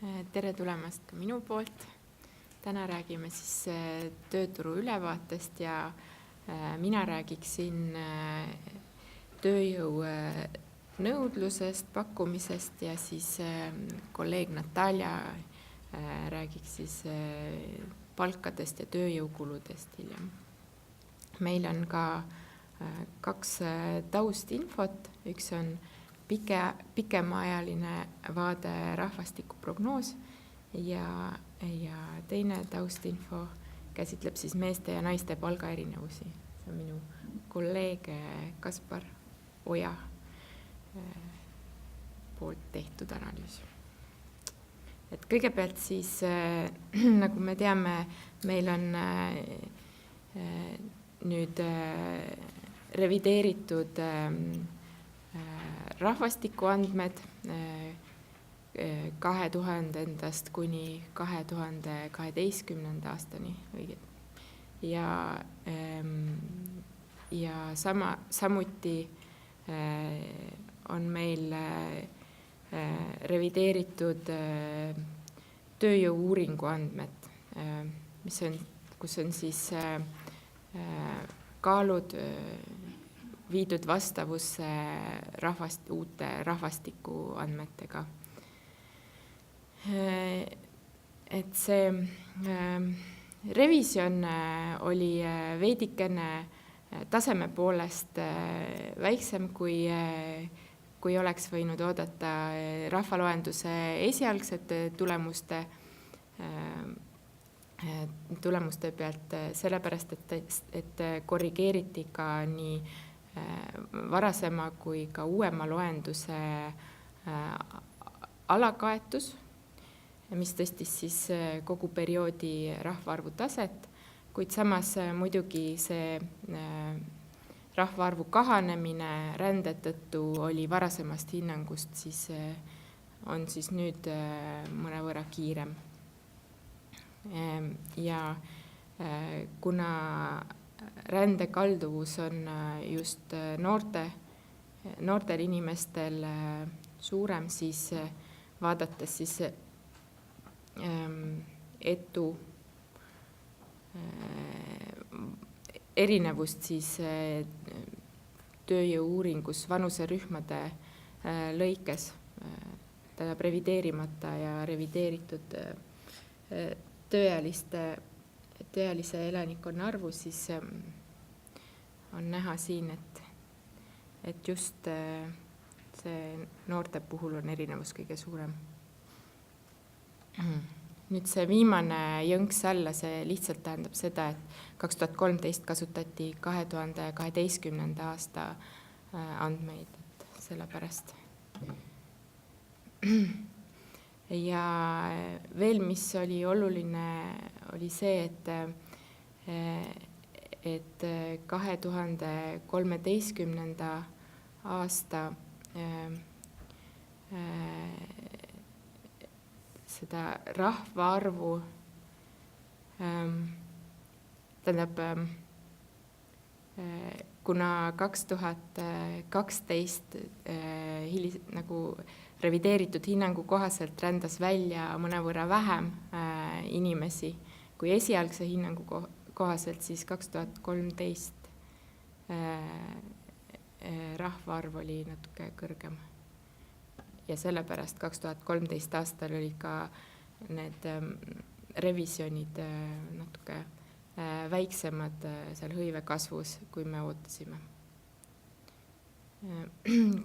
Tere tulemast ka minu poolt. Täna räägime siis tööturu ülevaatest ja mina räägiksin tööjõu nõudlusest, pakkumisest ja siis kolleeg Natalja räägiks siis palkadest ja tööjõukuludest hiljem. Meil on ka kaks taustinfot, üks on pikemaajaline vaade rahvastikuprognoos ja teine taustinfo käsitleb siis meeste ja naiste palgaerinevusi. See on minu kolleeg Kaspar Oja poolt tehtud analüüs. Et kõigepealt siis, nagu me teame, meil on nüüd revideeritud rahvastikuandmed 2000-ndast kuni 2012. aastani. Ja samuti on meil revideeritud tööjõu-uuringu andmed, kus on siis kaalud viidud vastavusse uute rahvastiku andmetega. Et see revisjon oli veidikene taseme poolest väiksem, kui oleks võinud oodata rahvaloenduse esialgsete tulemuste pealt, sellepärast, et korrigeeriti ka nii varasema kui ka uuema loenduse alakaetus, mis tõstis siis kogu perioodi rahvaarvu taset, kuid samas muidugi see rahvaarvu kahanemine rände tõttu oli varasemast hinnangust, siis on siis nüüd mõnevõrra kiirem. Ja kuna rändekalduvus on just noortel inimestel suurem, siis vaadates siis erinevust siis tööjõu-uuringus vanuserühmade lõikes, tähendab revideerimata ja revideeritud tööealise elanikkonna arvu, siis on näha siin, et just see noorte puhul on erinevus kõige suurem. Nüüd see viimane jõnks alla, see lihtsalt tähendab seda, et 2013 kasutati 2012. aasta andmeid, et sellepärast. Ja veel, mis oli oluline, oli see, et 2013. aasta seda rahvaarvu, tähendab, kuna 2012 nagu revideeritud hinnangu kohaselt rändas välja mõnevõrra vähem inimesi kui esialgse hinnangu kohaselt, siis 2013 rahvaarv oli natuke kõrgem. Ja sellepärast 2013 aastal oli ka need revisjonid natuke väiksemad seal hõive kasvus, kui me ootasime.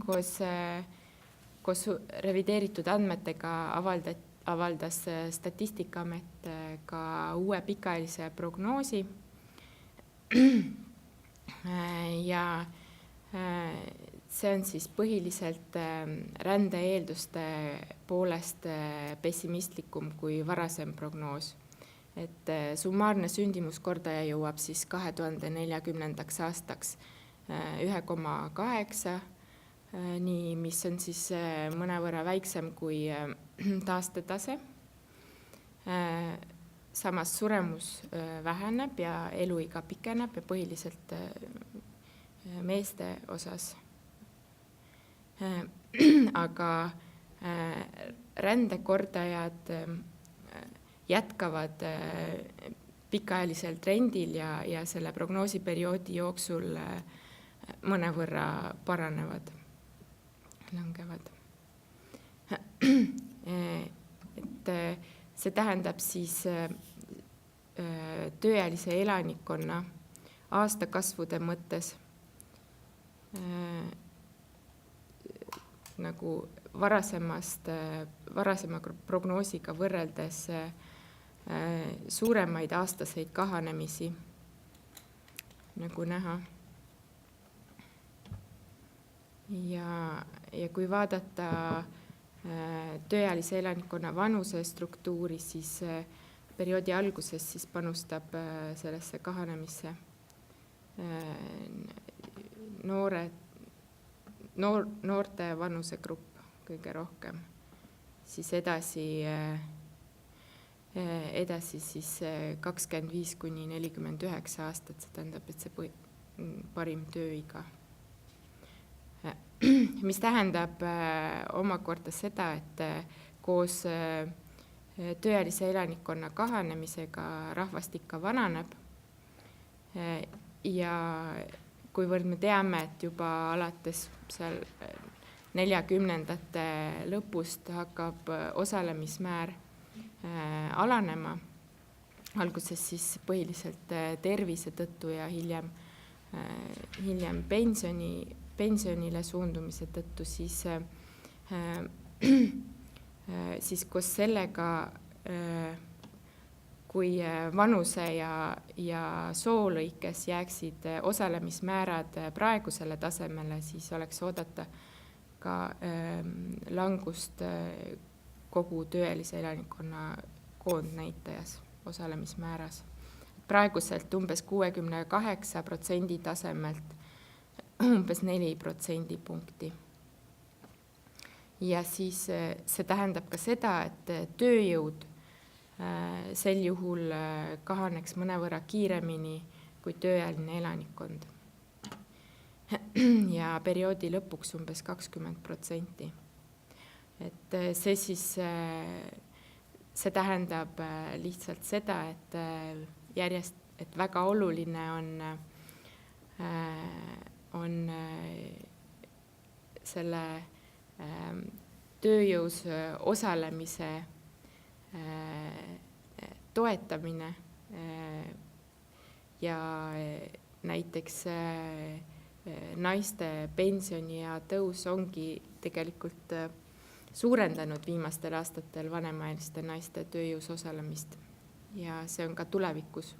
Koos revideeritud andmetega avaldas Statistikaamet ka uue pikaajalise prognoosi ja see on siis põhiliselt rände-eelduste poolest pessimistlikum kui varasem prognoos. Et summaarne sündimuskordaja jõuab siis 2040. aastaks 1,8, mis on siis mõnevõrra väiksem kui taastetase. Samas suremus väheneb ja eluiga pikeneb ja põhiliselt meeste osas. Aga rändekordajad jätkavad pikaajalisel trendil ja selle prognoosiperioodi jooksul mõnevõrra paranevad, langevad. Et see tähendab siis tööealise elanikkonna aastakasvude mõttes nagu varasema prognoosiga võrreldes suuremaid aastaseid kahanemisi nagu näha. Ja kui vaadata tööealise elanikkonna vanuse struktuuri, siis perioodi alguses siis panustab sellesse kahanemisse noorte vanusegrupp kõige rohkem, siis edasi siis 25–49 aastat, see tähendab, et see parim tööiga. Mis tähendab omakorda seda, et koos tööealise elanikkonna kahanemisega rahvastik ka vananeb ja kuivõrd me teame, et juba alates seal 40ndate lõpust hakkab osalemismäär alanema, alguses siis põhiliselt tervise tõttu ja hiljem pensionile suundumise tõttu, siis koos sellega, kui vanuse ja soo lõikes jääksid osalemismäärad praegusele tasemele, siis oleks oodata ka langust kogu tööealise elanikkonna koondnäitajas, osalemismääras. Praeguselt umbes 68% tasemelt umbes 4% punkti. Ja siis see tähendab ka seda, et tööjõud sel juhul kahaneks mõnevõrra kiiremini kui tööealine elanikkond. Ja perioodi lõpuks umbes 20%. Et see tähendab lihtsalt seda, et väga oluline on selle tööjõus osalemise toetamine ja näiteks naiste pensioniea tõus ongi tegelikult suurendanud viimastel aastatel vanemaealiste naiste tööjõus osalemist ja see on ka tulevikus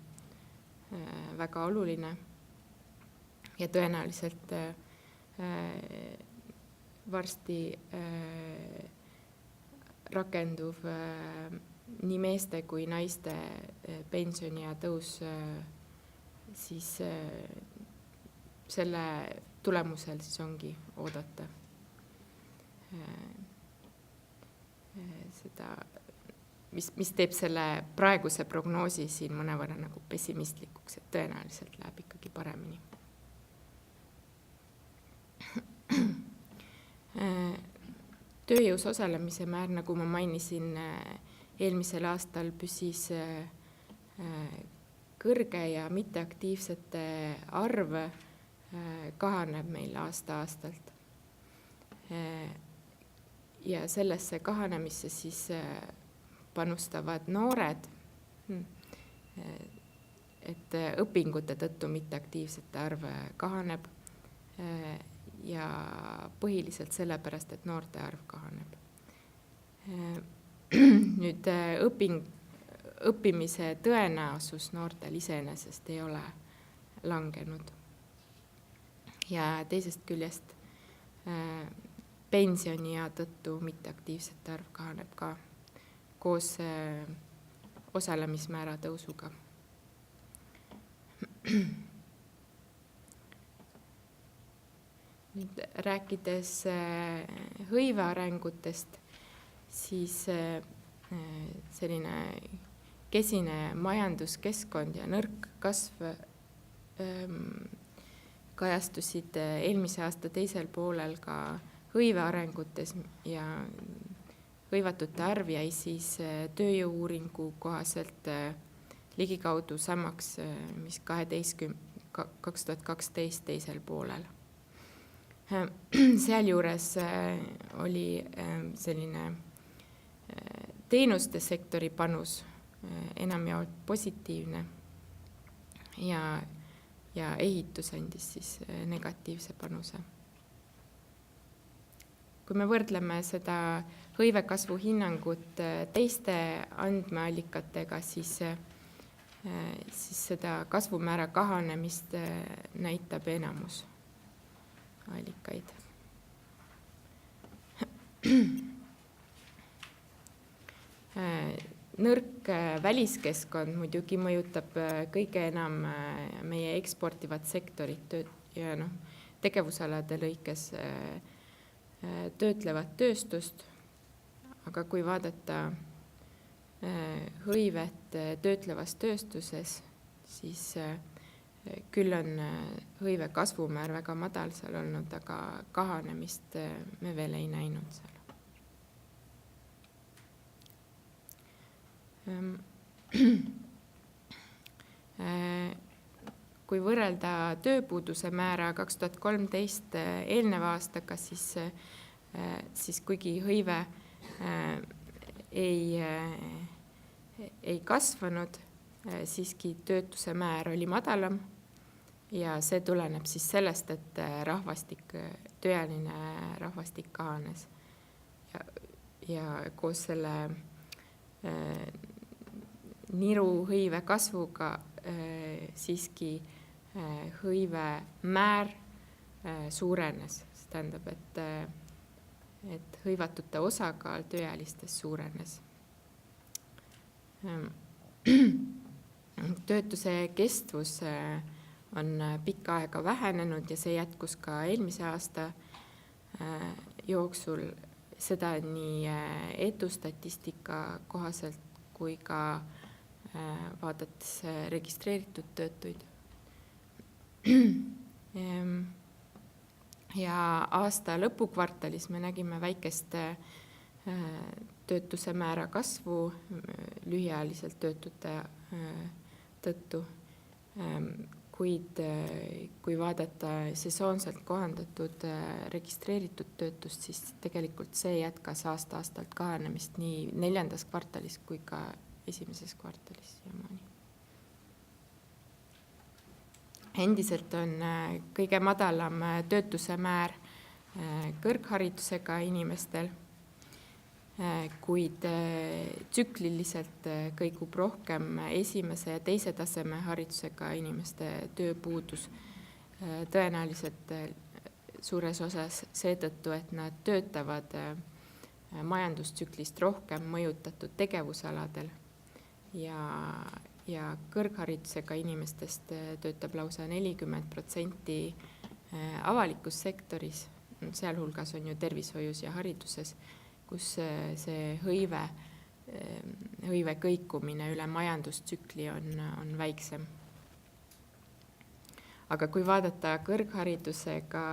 väga oluline ja tõenäoliselt varsti rakenduv nii meeste kui naiste pensioniea tõus siis selle tulemusel siis ongi oodata seda, mis teeb selle praeguse prognoosi siin mõnevõrra nagu pessimistlikuks, et tõenäoliselt läheb ikkagi paremini. Tööjõus osalemise määr, nagu ma mainisin, eelmisel aastal püsis kõrge ja mitteaktiivsete arv kahaneb meil aasta-aastalt. Ja sellesse kahanemisse siis panustavad noored, et õpingute tõttu mitteaktiivsete arv kahaneb ja põhiliselt sellepärast, et noorte arv kahaneb. Nüüd õppimise tõenäosus noortel iseenesest ei ole langenud. Ja teisest küljest pensioniea tõttu mitteaktiivsete arv kahaneb ka koos osalemismäära tõusuga. Nüüd rääkides hõive arengutest, siis selline kesine majanduskeskkond ja nõrk kasv kajastusid eelmise aasta teisel poolel ka hõive arengutes ja hõivatute arv jäi siis tööjõu-uuringu kohaselt ligikaudu samaks, mis 2012 teisel poolel. Sealjuures oli selline teenuste sektori panus enamjaolt positiivne ja ehitus andis siis negatiivse panuse. Kui me võrdleme seda hõivekasvu hinnangut teiste andmeallikatega, siis seda kasvumäära kahanemist näitab enamus allikaid. Nõrk väliskeskkond muidugi mõjutab kõige enam meie eksportivat sektorit ja tegevusalade lõikes töötlevat tööstust, aga kui vaadata hõivet töötlevas tööstuses, siis küll on hõive kasvumäär väga madal seal olnud, aga kahanemist me veel ei näinud seal. Kui võrrelda tööpuuduse määra 2013 eelneva aastaga, siis kuigi hõive ei kasvanud, siiski töötuse määr oli madalam ja see tuleneb siis sellest, et tööealine rahvastik kahanes ja koos selle niru hõive kasvuga siiski hõive määr suurenes. See tähendab, et hõivatute osakaal tööealistes suurenes. Töötuse kestvus on pikka aega vähenenud ja see jätkus ka eelmise aasta jooksul, seda nii etustatistika kohaselt kui ka vaadates registreeritud töötuid. Ja aasta lõpukvartalis me nägime väikest töötuse määra kasvu lühiajaliselt töötute tõttu, kuid kui vaadata sesoonselt kohandatud registreeritud töötust, siis tegelikult see jätkas aasta-aastalt kahanemist nii 4. kvartalis kui ka 1. kvartalis siiamaani. Endiselt on kõige madalam töötuse määr kõrgharidusega inimestel, kuid tsükliliselt kõigub rohkem 1. ja 2. taseme haridusega inimeste tööpuudus, tõenäoliselt suures osas seetõttu, et nad töötavad majandustsüklist rohkem mõjutatud tegevusaladel ja kõrgharidusega inimestest töötab lausa 40% avalikus sektoris, sealhulgas on ju tervishoius ja hariduses, kus see hõive kõikumine üle majandustsükli on väiksem. Aga kui vaadata kõrgharidusega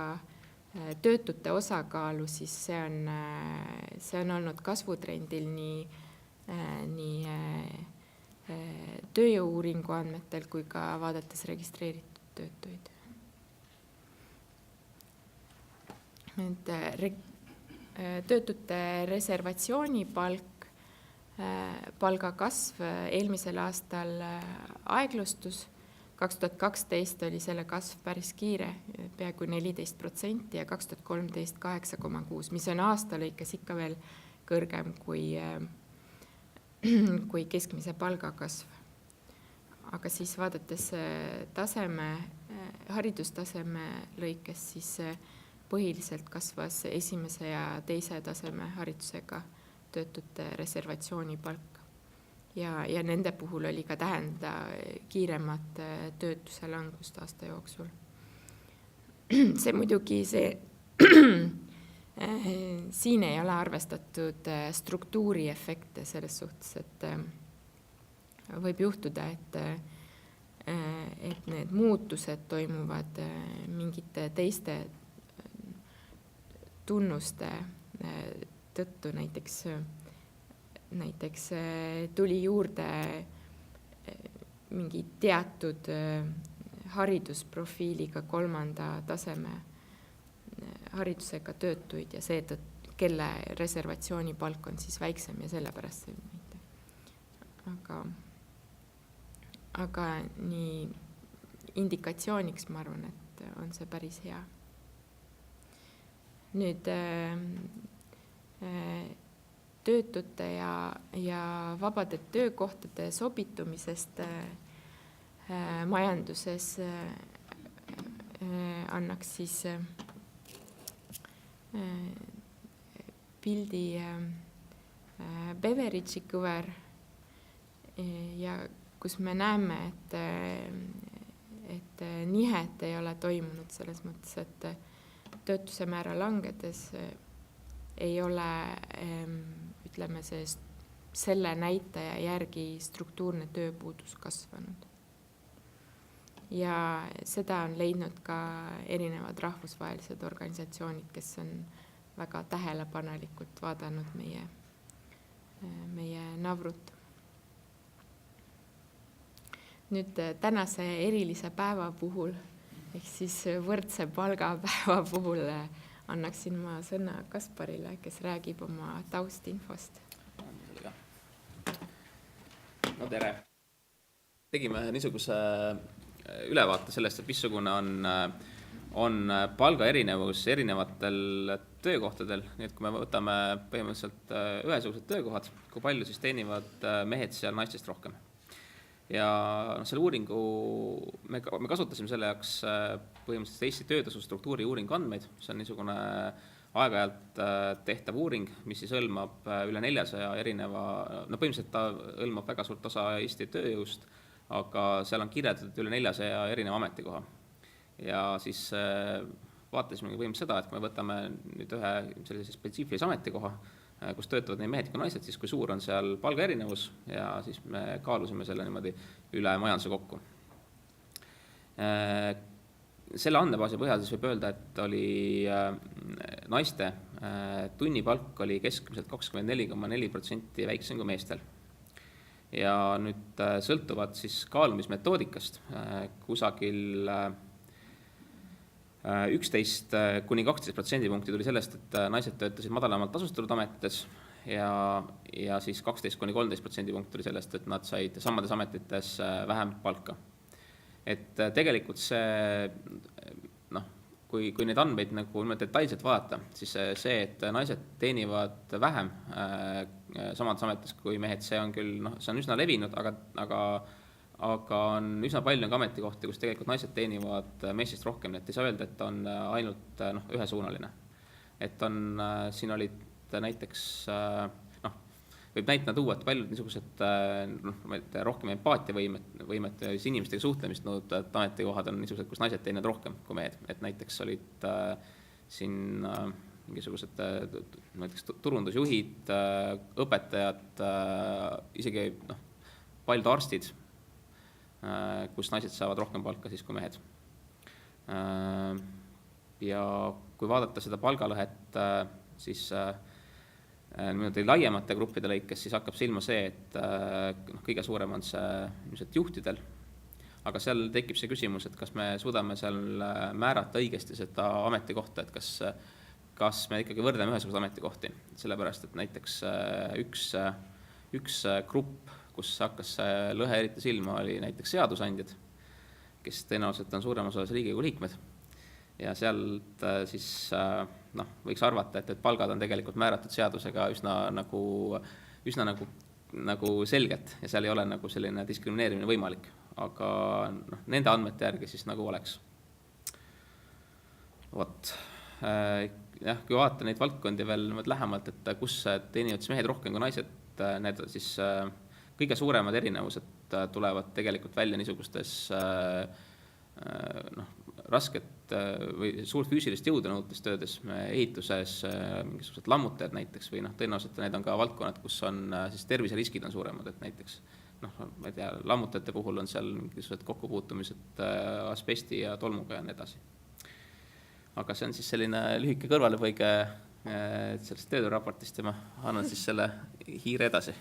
töötute osakaalu, siis see on olnud kasvutrendil nii tööjõu-uuringu andmetel kui ka vaadates registreeritud töötuid. Töötute reservatsiooni palga kasv eelmisel aastal aeglustus. 2012 oli selle kasv päris kiire, peaaegu 14% ja 2013 8,6%, mis on aasta lõikes ikka veel kõrgem kui keskmise palga kasv. Aga siis vaadates haridustaseme lõikes, siis põhiliselt kasvas 1. ja 2. taseme haridusega töötute reservatsiooni palk. Ja nende puhul oli ka tähenda kiiremat töötuse langust aasta jooksul. See muidugi siin ei ole arvestatud struktuuriefekte selles suhtes, et võib juhtuda, et need muutused toimuvad mingite teiste tunnuste tõttu, näiteks näiteks tuli juurde mingi teatud haridusprofiiliga 3. taseme haridusega töötuid ja seetõttu, kelle reservatsiooni palk on siis väiksem ja sellepärast see aga nii indikatsiooniks ma arvan, et on see päris hea. Nüüd töötute ja vabade töökohtade sobitumisest majanduses annaks siis pildi Beveridge'i kõver ja kus me näeme, et nihet ei ole toimunud selles mõttes, et töötuse määra langedes ei ole, ütleme, selle näitaja järgi struktuurne tööpuudus kasvanud. Ja seda on leidnud ka erinevad rahvusvahelised organisatsioonid, kes on väga tähelepanelikult vaadanud meie navrut. Nüüd tänase erilise päeva puhul, ehk siis võrdse palgapäeva puhul annaksin ma sõna Kasparile, kes räägib oma taustinfost. No tere! Tegime niisuguse ülevaate sellest, et missugune on palga erinevus erinevatel töökohtadel, nii et kui me võtame põhimõtteliselt ühesugused töökohad, kui palju siis teenivad mehed seal naistest rohkem. Ja selle uuringu me kasutasime selle jaoks põhimõtteliselt Eesti töötasu struktuuri uuringu andmeid, see on niisugune aeg-ajalt tehtav uuring, mis siis hõlmab üle 400 erineva, põhimõtteliselt ta hõlmab väga suurt osa Eesti tööjõust, aga seal on kirjeldatud üle 400 erineva ametikoha. Ja siis vaatasime põhimõtteliselt seda, et kui me võtame nüüd ühe sellise spetsiifilise ametikoha, kus töötavad nii mehed kui naised, siis kui suur on seal palga erinevus ja siis me kaalusime selle niimoodi üle majanduse kokku. Selle andmebaasi põhjal siis võib öelda, et oli naiste tunnipalk oli keskmiselt 24,4% väiksem kui meestel. Ja nüüd sõltuvad siis kaalumismetoodikast kusagil 11–12% tuli sellest, et naised töötasid madalamalt tasustatud ametites ja siis 12–13% tuli sellest, et nad said samades ametites vähem palka. Et tegelikult see, kui neid andmeid nagu detailselt vaadata, siis see, et naised teenivad vähem samades ametites kui mehed, see on küll, see on üsna levinud, aga on üsna palju ametikohti, kus tegelikult naised teenivad meestest rohkem, et ei saa öelda, et on ainult ühesuunaline. Et siin olid näiteks, võib näitena tuua, et paljud niisugused rohkem empaatiavõimet ja inimestega suhtlemist nõud ametikohad on niisugused, kus naised teenivad rohkem kui mehed. Et näiteks olid siin mingisugused näiteks turundusjuhid, õpetajad, isegi paljud arstid, kus naised saavad rohkem palka siis kui mehed. Ja kui vaadata seda palgalõhet siis laiemate gruppide lõikes, siis hakkab silma see, et kõige suurem on see ilmselt juhtidel, aga seal tekib see küsimus, et kas me suudame seal määrata õigesti seda ametikohta, et kas me ikkagi võrdleme ühesuguse ametikohti, sellepärast, et näiteks üks grupp, kus hakkas lõhe eriti silma, oli näiteks seadusandjad, kes tõenäoliselt on suurem osas Riigikogu liikmed. Ja sealt siis võiks arvata, et palgad on tegelikult määratud seadusega üsna selgelt ja seal ei ole nagu selline diskrimineerimine võimalik, aga nende andmete järgi siis nagu oleks. Kui vaata neid valdkondi veel lähemalt, et kus teenivad siis mehed rohkem kui naised, need siis kõige suuremad erinevused tulevad tegelikult välja niisugustes rasket või suurt füüsilist jõudu nõudvates töödes, ehituses, mingisugused lammutajad näiteks või tõenäoliselt need on ka valdkonnad, kus on siis terviseriskid on suuremad, et näiteks ma ei tea, lammutajate puhul on seal mingisugused kokkupuutumised asbesti ja tolmuga ja nii edasi. Aga see on siis selline lühike kõrvalepõige sellest tööturaportist ja ma annan siis selle hiire edasi.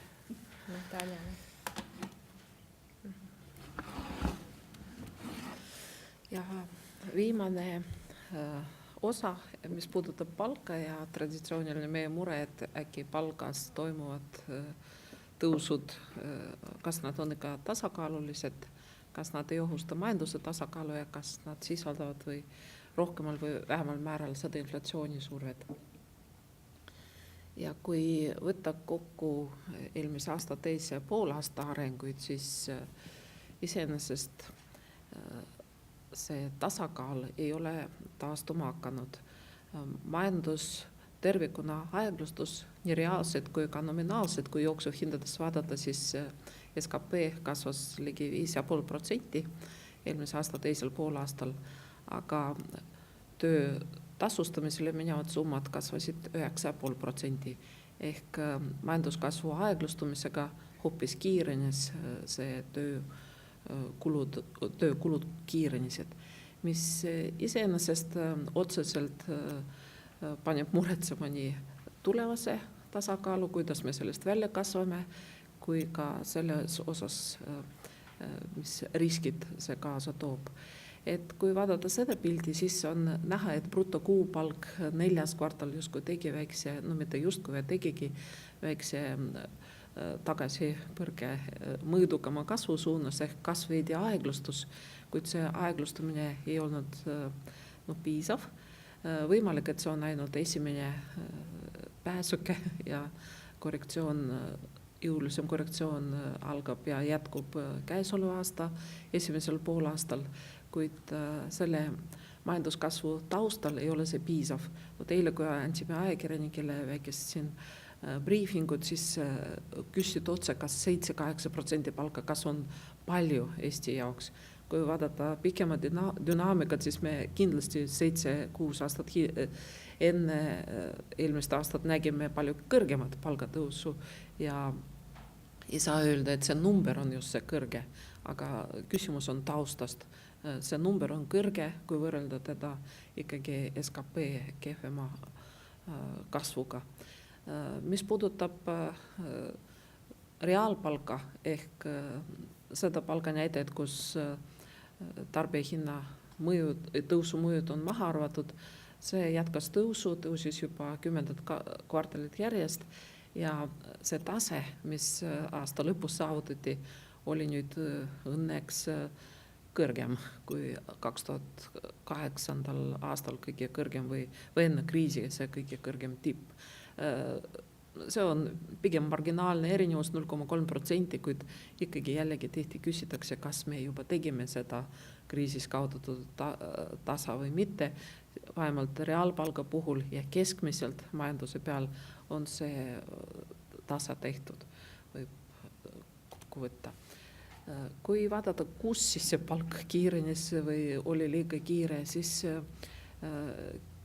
Ja viimane osa, mis puudutab palka ja traditsiooniline meie mure, et äkki palgas toimuvad tõusud, kas nad on ikka tasakaalulised, kas nad ei ohusta majanduse tasakaalu ja kas nad sisaldavad või rohkemal või vähemal määral seda inflatsioonisurvet. Ja kui võtta kokku eelmise aasta teise poolaasta arenguid, siis iseenesest see tasakaal ei ole taastuma hakanud. Majandus tervikuna aeglustus nii reaalsed kui ka nominaalsed, kui jooksuhindades vaadata, siis SKP kasvas ligi 5,5% eelmise aasta teisel poolaastal, aga töö tasustamisele minevad summad kasvasid 9,5%. Ehk majanduskasvu aeglustumisega hoopis kiirenes see töökulud kiirenesid, mis iseenesest otseselt paneb muretsema nii tulevase tasakaalu, kuidas me sellest välja kasvame, kui ka selles osas, mis riskid see kaasa toob. Et kui vaadata seda pildi, siis on näha, et brutokuupalk 4. kvartal justkui tegi väikse, no mitte justkui, vaid tegigi väikse tagasipõrge mõõdukama kasvu suunas ehk kasv veidi aeglustus, kuid see aeglustumine ei olnud piisav. Võimalik, et see on ainult esimene pääsuke ja jõulisem korrektsioon algab ja jätkub käesoleva aasta esimesel poolaastal, kuid selle majanduskasvu taustal ei ole see piisav. Eile, kui andsime ajakirjanikele väikest siin briifingud, siis küsisid otse, kas 7-8% palka kasv on palju Eesti jaoks. Kui vaadata pikema dünaamikat, siis me kindlasti 7-6 aastat enne eelmist aastat nägime palju kõrgemat palgatõusu ja ei saa öelda, et see number on just see kõrge, aga küsimus on taustast. See number on kõrge, kui võrrelda teda ikkagi SKP kehvema kasvuga. Mis puudutab reaalpalka ehk seda palganäitajat, kus tarbijahinna tõusu mõjud on maha arvatud, see jätkas tõusis juba 10. kvartalit järjest ja see tase, mis aasta lõpus saavutati, oli nüüd õnneks kõrgem kui 2008. aastal kõige kõrgem või enne kriisi see kõige kõrgem tipp. See on pigem marginaalne erinevus 0,3%, kuid ikkagi jällegi tihti küsitakse, kas me juba tegime seda kriisis kaotatud tasa või mitte. Vähemalt reaalpalga puhul ja keskmiselt majanduse peal on see tasa tehtud, võib kokku võtta. Kui vaadata, kus siis see palk kiirenes või oli liiga kiire, siis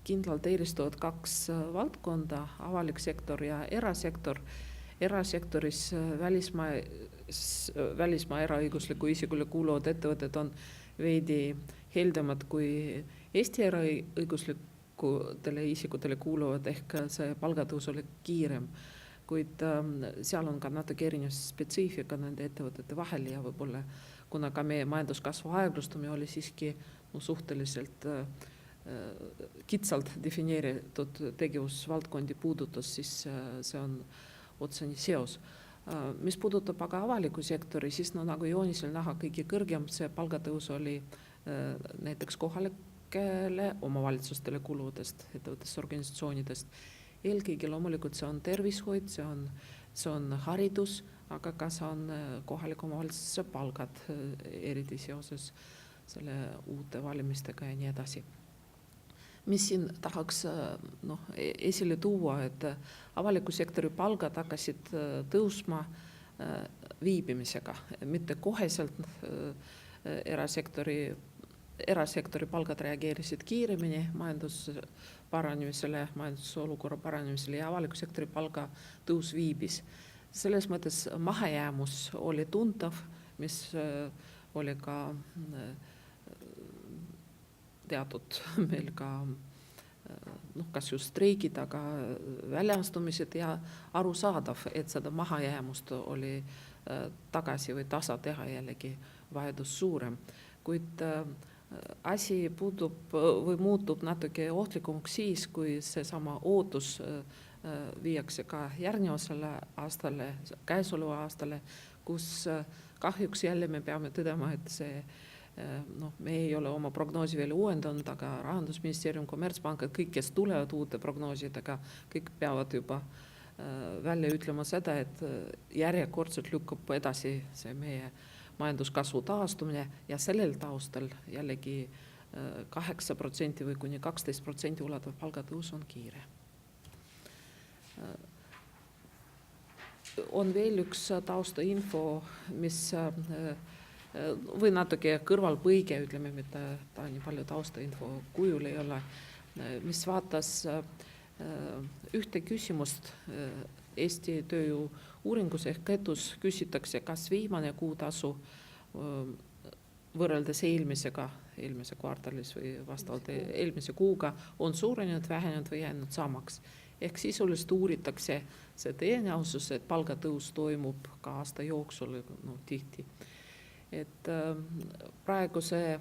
kindlalt eelistuvad 2 valdkonda, avalik sektor ja erasektor. Erasektoris välismaa eraõigusliku isikule kuuluvad ettevõtted on veidi heldemad kui Eesti eraõiguslikutele isikutele kuuluvad, ehk see palgatõus oli kiirem. Kuid seal on ka natuke erinev spetsiifika nende ettevõtete vahel ja võib-olla, kuna ka meie majanduskasvu aeglustumine oli siiski suhteliselt kitsalt defineeritud tegevusvaldkondi puudutas, siis see on otseni seos. Mis puudutab aga avaliku sektori, siis nagu joonisel näha kõige kõrgem see palgatõus oli näiteks kohalikele omavalitsustele kuludest, ettevõttest, organisatsioonidest. Eelkõige loomulikult see on tervishoid, see on haridus, aga ka see on kohaliku omavalitsuse palgad, eriti seoses selle uute valimistega ja nii edasi. Mis siin tahaks esile tuua, et avaliku sektori palgad hakkasid tõusma viibimisega, mitte koheselt erasektori palgad reageerisid kiiremini majandusolukorra paranemisele ja avaliku sektori palga tõus viibis. Selles mõttes mahajäämus oli tuntav, mis oli ka teatud meil ka kas just streigid, aga väljaastumised ja arusaadav, et seda mahajäämust oli tagasi või tasa teha jällegi vajadus suurem. Kuid asi muutub natuke ohtlikumaks siis, kui seesama ootus viiakse ka järgnevasele aastale, käesoleva aastale, kus kahjuks jälle me peame tõdema, et see me ei ole oma prognoosi veel uuendanud, aga Rahandusministeerium, Kommertspangad, kõik, kes tulevad uute prognoosidega, kõik peavad juba välja ütlema seda, et järjekordselt lükkub edasi see meie majanduskasvu taastumine ja sellel taustal jällegi 8% või kuni 12% ulatuv palgatõus on kiire. On veel üks taustainfo, mis või natuke kõrvalpõige, ütleme, mida ta nii palju taustainfo kujul ei ole, mis vaatas ühte küsimust Eesti tööjõu uuringus ehk ketus küsitakse, kas viimane kuutasu võrreldes eelmise kvartalis või vastavalt eelmise kuuga on suurenenud, vähenenud või jäänud samaks. Ehk sisuliselt uuritakse see tõenäosus, et palgatõus toimub ka aasta jooksul tihti. Et praeguse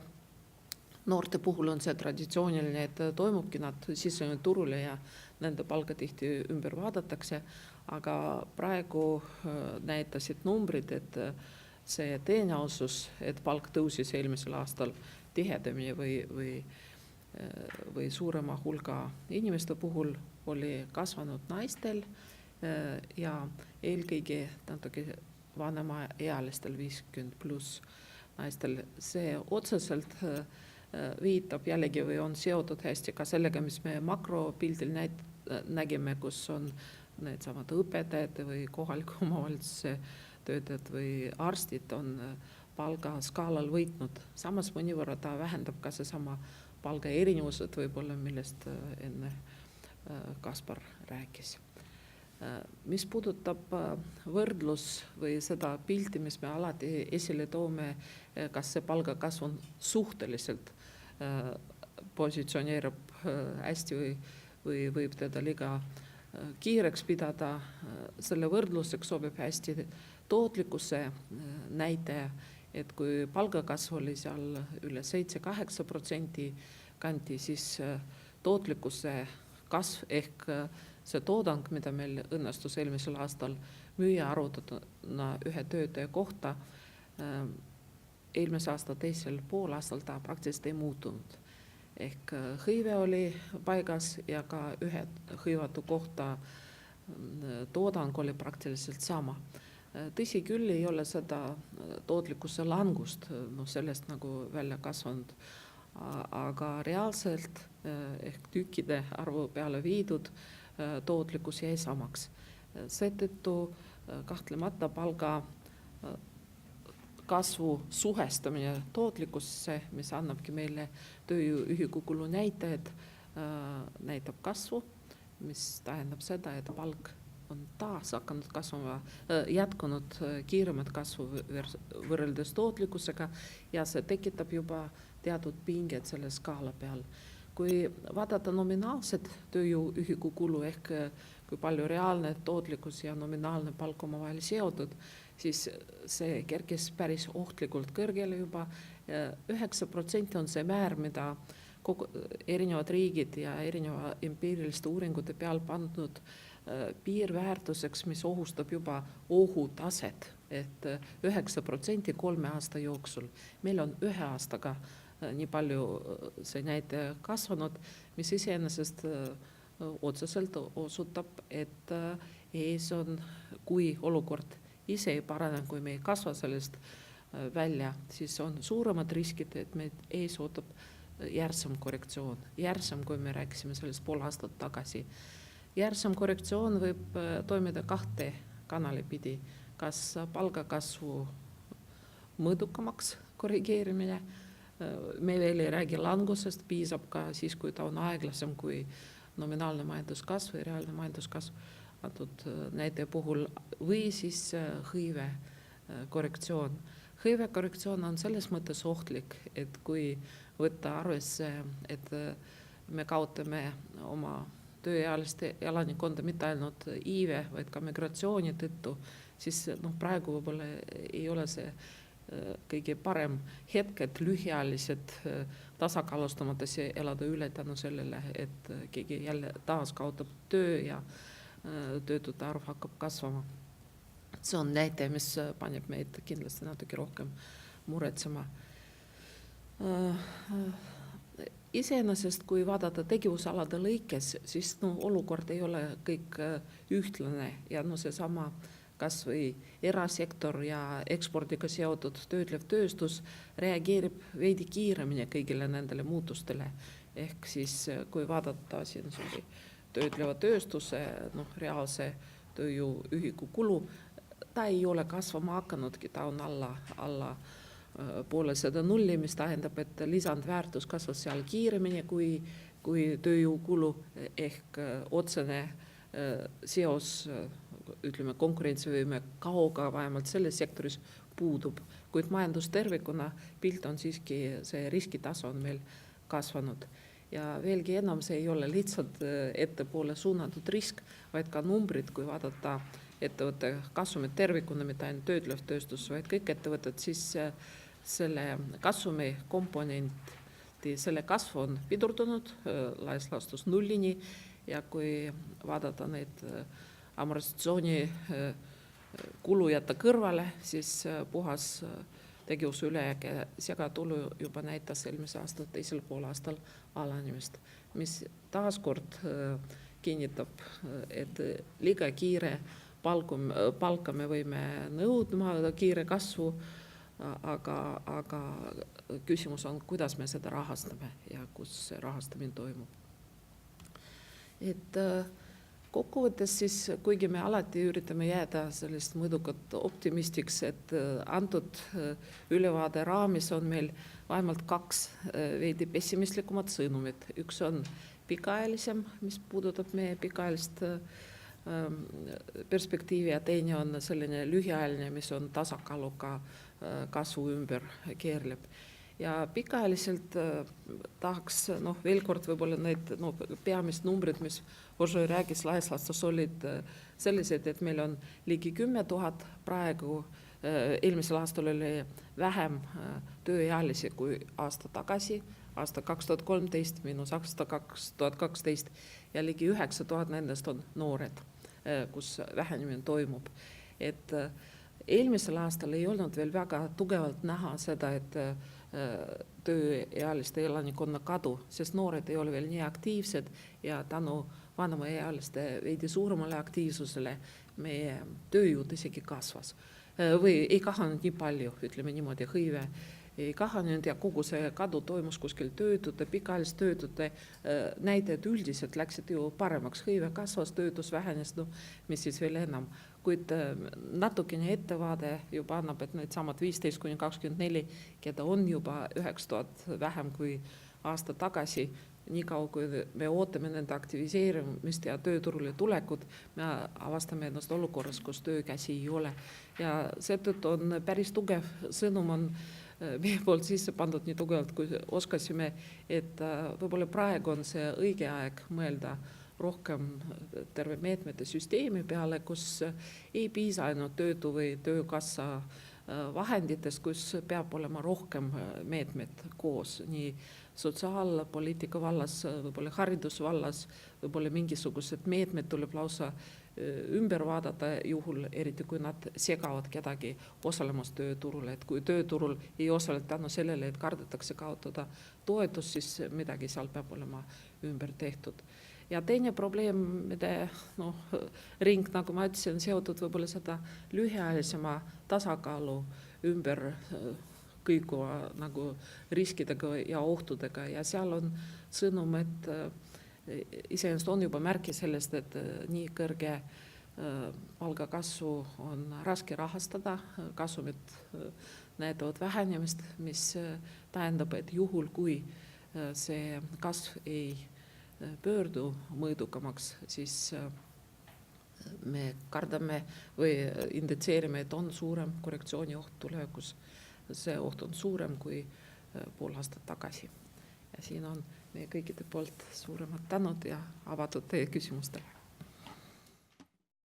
noorte puhul on see traditsiooniline, et toimubki nad sisenenud turule ja nende palga tihti ümber vaadatakse, aga praegu näitasid numbrid, et see tõenäosus, et palk tõusis eelmisel aastal tihedamini või suurema hulga inimeste puhul oli kasvanud naistel ja eelkõige natuke vanemaealistel 50+ naistel. See otseselt viitab jällegi või on seotud hästi ka sellega, mis me makropildil nägime, kus on need samad õpetajad või kohaliku omavalitsuse töötajad või arstid on palgaskaalal võitnud. Samas mõnivõrra ta vähendab ka seesama palga erinevused võib-olla, millest enne Kaspar rääkis. Mis puudutab võrdlus või seda pilti, mis me alati esile toome, kas see palgakasv on suhteliselt positsioneerub hästi või võib teda liiga kiireks pidada, selle võrdluseks sobib hästi tootlikkuse näitaja, et kui palgakasv oli seal üle 7-8% kanti, siis tootlikkuse kasv ehk see toodang, mida meil õnnestus eelmisel aastal müüa arvutatuna ühe töötaja kohta, eelmise aasta teisel poolaastal ta praktiliselt ei muutunud. Ehk hõive oli paigas ja ka ühe hõivatu kohta toodang oli praktiliselt sama. Tõsi küll, ei ole seda tootlikkuse langust sellest nagu välja kasvanud, aga reaalselt ehk tükkide arvu peale viidud tootlikkus jäi samaks. Seetõttu kahtlemata palga kasvu suhestamine tootlikkusse, mis annabki meile tööjõu ühikukulu näitajad, näitab kasvu, mis tähendab seda, et palk on taas hakanud kasvama, jätkunud kiiremat kasvu võrreldes tootlikkusega ja see tekitab juba teatud pinged selle skaala peal. Kui vaadata nominaalset tööjõu ühikukulu ehk kui palju reaalne tootlikkus ja nominaalne palk omavahel seotud, siis see kerkis päris ohtlikult kõrgele juba. 9% on see määr, mida erinevad riigid ja erineva empiiriliste uuringute peal pandud piirväärtuseks, mis ohustab juba ohutaset, et 9% 3 aasta jooksul. Meil on 1 aastaga nii palju see näitaja kasvanud, mis iseenesest otseselt osutab, et ees on, kui olukord ise ei parane, kui me ei kasva sellest välja, siis on suuremad riskid, et meid ees ootab järsem korrektsioon. Järsem, kui me rääkisime sellest pool aastat tagasi. Järsem korrektsioon võib toimida 2 kanali pidi. Kas palgakasvu mõõdukamaks korrigeerimine, me veel ei räägi langusest, piisab ka siis, kui ta on aeglasem kui nominaalne majanduskasv või reaalne majanduskasv antud näite puhul, või siis hõive korrektsioon. Hõive korrektsioon on selles mõttes ohtlik, et kui võtta arvesse, et me kaotame oma tööealiste elanikkonda mitte ainult iive, vaid ka migratsiooni tõttu, siis praegu võib-olla ei ole see kõige parem hetk, et lühiajaliselt tasakaalustamates elada üle tänu sellele, et keegi jälle taas kaotab töö ja töötute arv hakkab kasvama. See on näite, mis paneb meid kindlasti natuke rohkem muretsema. Iseenesest, kui vaadata tegevusalade lõikes, siis olukord ei ole kõik ühtlane ja seesama kas või erasektor ja ekspordiga seotud töötlev tööstus reageerib veidi kiiremini kõigile nendele muutustele. Ehk siis, kui vaadata siin töötleva tööstuse reaalse tööjõu ühiku kulu, ta ei ole kasvama hakanudki, ta on alla poole seda nulli, mis tähendab, et lisandväärtus kasvas seal kiiremini kui tööjõukulu ehk otsene seos, ütleme, konkurentsivõime kaoga vähemalt selles sektoris puudub, kuid majandus tervikuna pilt on siiski, see riskitasu on meil kasvanud. Ja veelgi enam, see ei ole lihtsalt ettepoole suunatud risk, vaid ka numbrid, kui vaadata ettevõtte kasumit tervikuna, mitte ainult töötlev tööstus, vaid kõik ettevõtted, siis selle kasumi komponenti, selle kasv on pidurdunud laias laastus nullini ja kui vaadata neid amortisatsiooni kulu jätta kõrvale, siis puhas tegevuse ülejääk ja segatulu juba näitas eelmise aasta teisel poolaastal alanemist, mis taaskord kinnitab, et liiga kiire palka me võime nõudma kiire kasvu, aga küsimus on, kuidas me seda rahastame ja kus see rahastamine toimub. Et kokkuvõttes siis, kuigi me alati üritame jääda sellist mõõdukat optimistiks, et antud ülevaade raamis on meil vähemalt 2 veidi pessimistlikumad sõnumid. Üks on pikaajalisem, mis puudutab meie pikaajalist perspektiivi ja teine on selline lühiajaline, mis on tasakaaluka kasvu ümber keerleb. Ja pikaajaliselt tahaks veel kord võib-olla need peamised numbrid, mis Božoi räägis laias laastus, olid sellised, et meil on ligi 10 000 praegu, eelmisel aastal oli vähem tööealisi kui aasta tagasi, aasta 2013 miinus aasta 2012 ja ligi 9000 nendest on noored, kus vähenemine toimub. Et eelmisel aastal ei olnud veel väga tugevalt näha seda, et tööealiste elanikkonna kadu, sest noored ei ole veel nii aktiivsed ja tänu vanemaealiste veidi suuremale aktiivsusele meie tööjõud isegi kasvas. Või ei kahanenud nii palju, ütleme niimoodi, hõive ei kahanenud ja kogu see kadu toimus kuskil töötute, pikaajalist töötute näitajad üldiselt läksid ju paremaks, hõive kasvas, töötus vähenes, mis siis veel enam. Kuid natukene ettevaade juba annab, et need samad 15–24, keda on juba 9000 vähem kui aasta tagasi, nii kaua kui me ootame nende aktiviseerimist ja tööturule tulekut, me avastame ennast olukorras, kus töökäsi ei ole. Ja seetõttu on päris tugev sõnum on meie poolt sisse pandud nii tugevalt, kui oskasime, et võib-olla praegu on see õige aeg mõelda rohkem terve meetmete süsteemi peale, kus ei piisa ainult töötu või töökassa vahenditest, kus peab olema rohkem meetmed koos, nii sotsiaalpoliitika vallas, võib-olla haridusvallas, võib-olla mingisugused meetmed tuleb lausa ümber vaadata juhul, eriti kui nad segavad kedagi osalemas tööturul, et kui tööturul ei osaleta tänu sellele, et kardetakse kaotada toetus, siis midagi seal peab olema ümber tehtud. Ja teine probleem, mida ring, nagu ma ütlesin, seotud võib-olla seda lühiajalisema tasakaalu ümber kõikuva nagu riskidega ja ohtudega ja seal on sõnum, et iseenesest on juba märki sellest, et nii kõrge palgakasvu on raske rahastada, kasumid näitavad vähenemist, mis tähendab, et juhul, kui see kasv ei pöördu mõõdukamaks, siis me kardame või inditseerime, et on suurem korrektsiooni oht tulevikus. See oht on suurem kui pool aastat tagasi. Ja siin on meie kõikide poolt suuremad tänud ja avatud teie küsimustele.